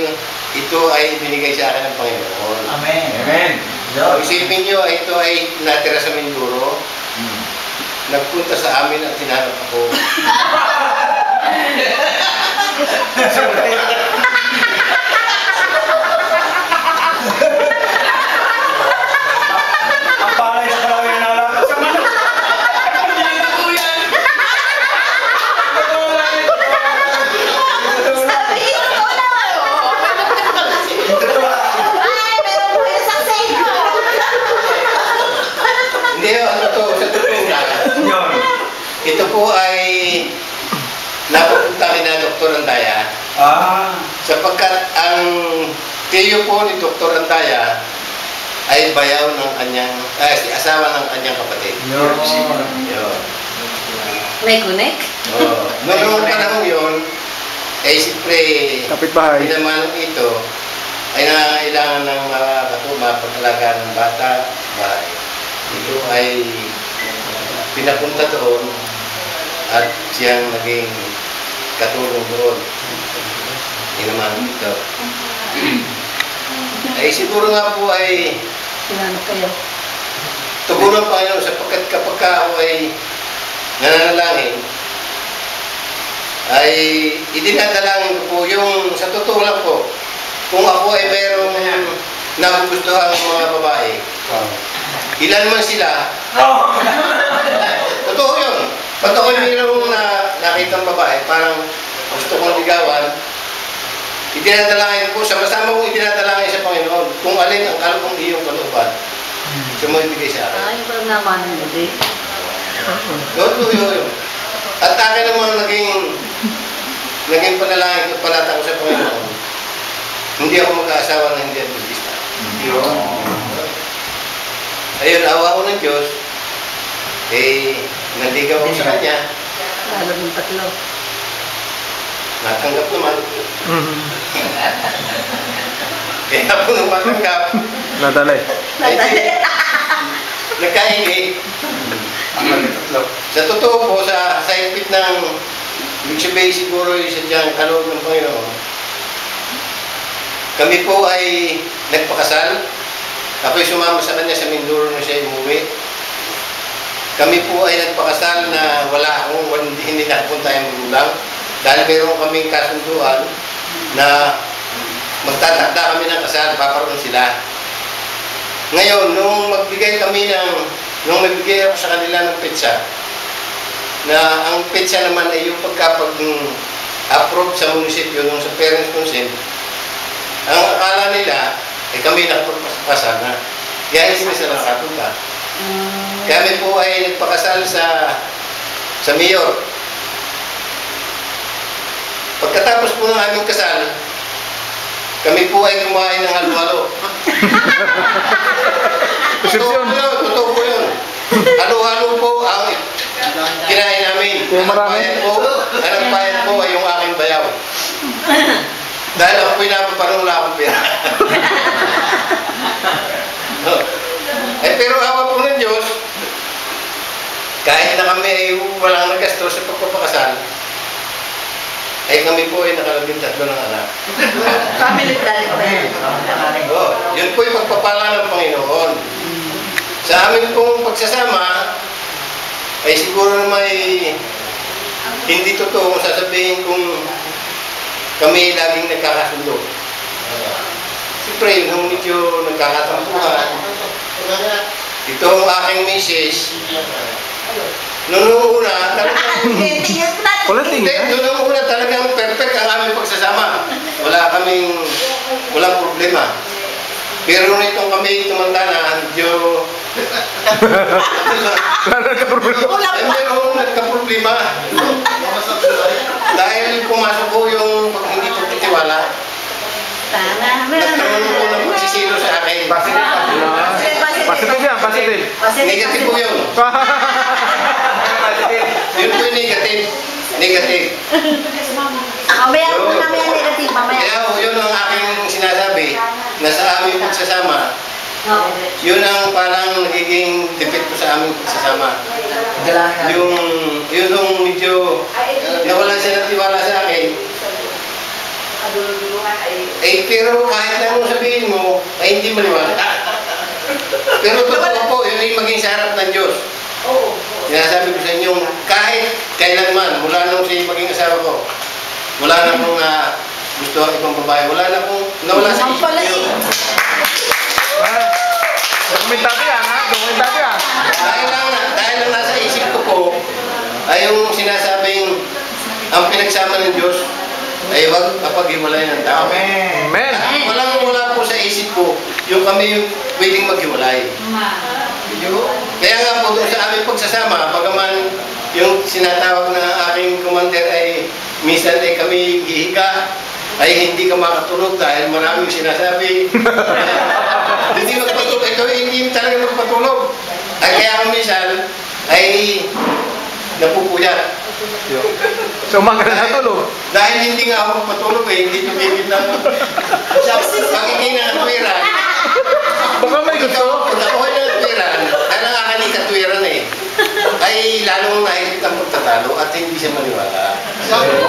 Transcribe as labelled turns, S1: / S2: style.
S1: dahil ito ay binigay sa akin ng Panginoon.
S2: Amen.
S3: Amen.
S1: So, isipin nyo, ito ay natira sa Mindoro. Nagpunta sa amin at tinanap ako.
S3: Ang palay sa palawin na lang.
S1: Hindi, ano to, sa totoo lang. Ito po ay napupunta kina Dr. Andaya. Sapagkat ang tiyo po ni Dr. Andaya ay bayaw ng kanyang, asawa ng kanyang kapatid. Yun.
S4: May kunik?
S1: Oo. Noong panahon yun, ay siyempre,
S5: Kapitbahay.
S1: pinamanong ito ay nangangailangan ng mapag-alaga ng bata, bahay. Ito ay pinapunta doon at siyang naging katulong doon. Pinamanong ito. Ay siguro nga po ay
S4: Sinanap kayo.
S1: tugunan pa Panginoon sapagkat kapag ako ay nananalangin, ay idinadalangin ko po yung sa totoo lang po, kung ako ay mayroong nagugustuhan ng mga babae, ilan man sila, totoo yun. Pag ako mayroong nakitang babae, parang gusto kong ligawan, idinadalangin ko, sama-sama kong idinadalangin sa Panginoon kung alin ang kalupang iyong kalooban. Siya mo ibigay sa akin.
S4: Yung parang naman mo din.
S1: Yun. At akin naman naging panalangin ko, panata ko sa Panginoon. Hindi ako mag-aasawa na hindi Adventista. Ayun, awa ko ng Diyos, nandigaw ako sa Kanya.
S4: Lalo ng tatlo.
S1: Natanggap naman. Kaya po nung matanggap,
S5: Nadalay.
S1: nagkaingi. Sa totoo po, sa higpit ng Migsibay siguro yung sadyang kaloob ng Panginoon, kami po ay nagpakasal. Ako'y sumama sa kanya sa Mindoro na siya umuwi. Kami po ay nagpakasal na hindi nakapunta yung magulang. Dahil meron kaming kasunduan na magtatakda kami ng kasal, paparoon sila. Ngayon, nung magbigay nung magbigay ako sa kanila ng petsa, na ang petsa naman ay yung pagkapag-approve sa munisipyo nung sa parents consent, ang akala nila, kami nakapagpasal na. Kaya hindi sila nakapunta. Kami po ay nagpakasal sa mayor. Pagkatapos po ng aming kasal, kami po ay kumain ng halo-halo. Totoo po yun. Halo-halo po ang kinain namin. Ang bayan po ay yung aking bayaw. Dahil ako pinapaparong wala akong pera. Pero awa po ng Diyos, kahit na kami ay walang nagastos sa pagpapakasal, ay kami po ay nakalabing 3 ng anak.
S4: Family planning ba yan?
S1: Yun po yung pagpapala ng Panginoon. Sa amin pong pagsasama, ay siguro may hindi totoo kung sasabihin kung kami laging nagkakasundo. Siyempre, yun medyo nagkakatampuhan. Ito ang aking misis. Noong una, talagang perfect ang aming pagsasama. Walang problema. Pero nitong kami tumanda na, medyo nagka-problema. Dahil pumasok po yung pag hindi pagtitiwala. Nagkaroon po ng pagsisilo sa akin.
S5: Positive yan, positive.
S1: Negative po yun. Yun po yung negative.
S4: Mamaya negative, mamaya.
S1: Kaya yun ang aking sinasabi na sa aming pagsasama, yun ang parang nagiging depekto sa aming pagsasama. Yung medyo nawalan siya ng tiwala sa akin,
S2: kadululuhan ay...
S1: pero kahit na anong sabihin mo, ay hindi maliwanag. Pero totoo po, yun yung maging sa harap ng Diyos.
S2: Oo.
S1: Sinasabi ko sa inyo, kahit kailanman, mula nung siya maging asawa ko, wala na pong gusto ang ibang babae, wala na pong, nawala sa isip ko yun.
S5: Dokumentado yan, ha? Dokumentado yan.
S1: Dahil lang nasa isip ko po, ay yung sinasabing, ang pinagsama ng Diyos, ay huwag kapag-hiwalay ng tao.
S5: Amen.
S1: At wala po sa isip ko, yung kami pwedeng maghiwalay. Kaya nga po doon sa aming pagsasama, bagaman yung sinatawag na aking commander ay minsan ay kami hihiga, ay hindi ka makatulog dahil maraming sinasabi. Hindi magpatulog. Ito hindi talaga magpatulog. Ay kaya kung minsan ay napupuyat.
S5: So, umaga na natulog.
S1: Dahil hindi nga ako magpatulog hindi tumigil na sa pagiging nakatwiran.
S5: Baka may gusto.
S1: Pag ako ay nakatwiran, dahil ang akin ay katwiran ay lalong nahigit ang pagtatalo at hindi siya maniwala. Sabi ko,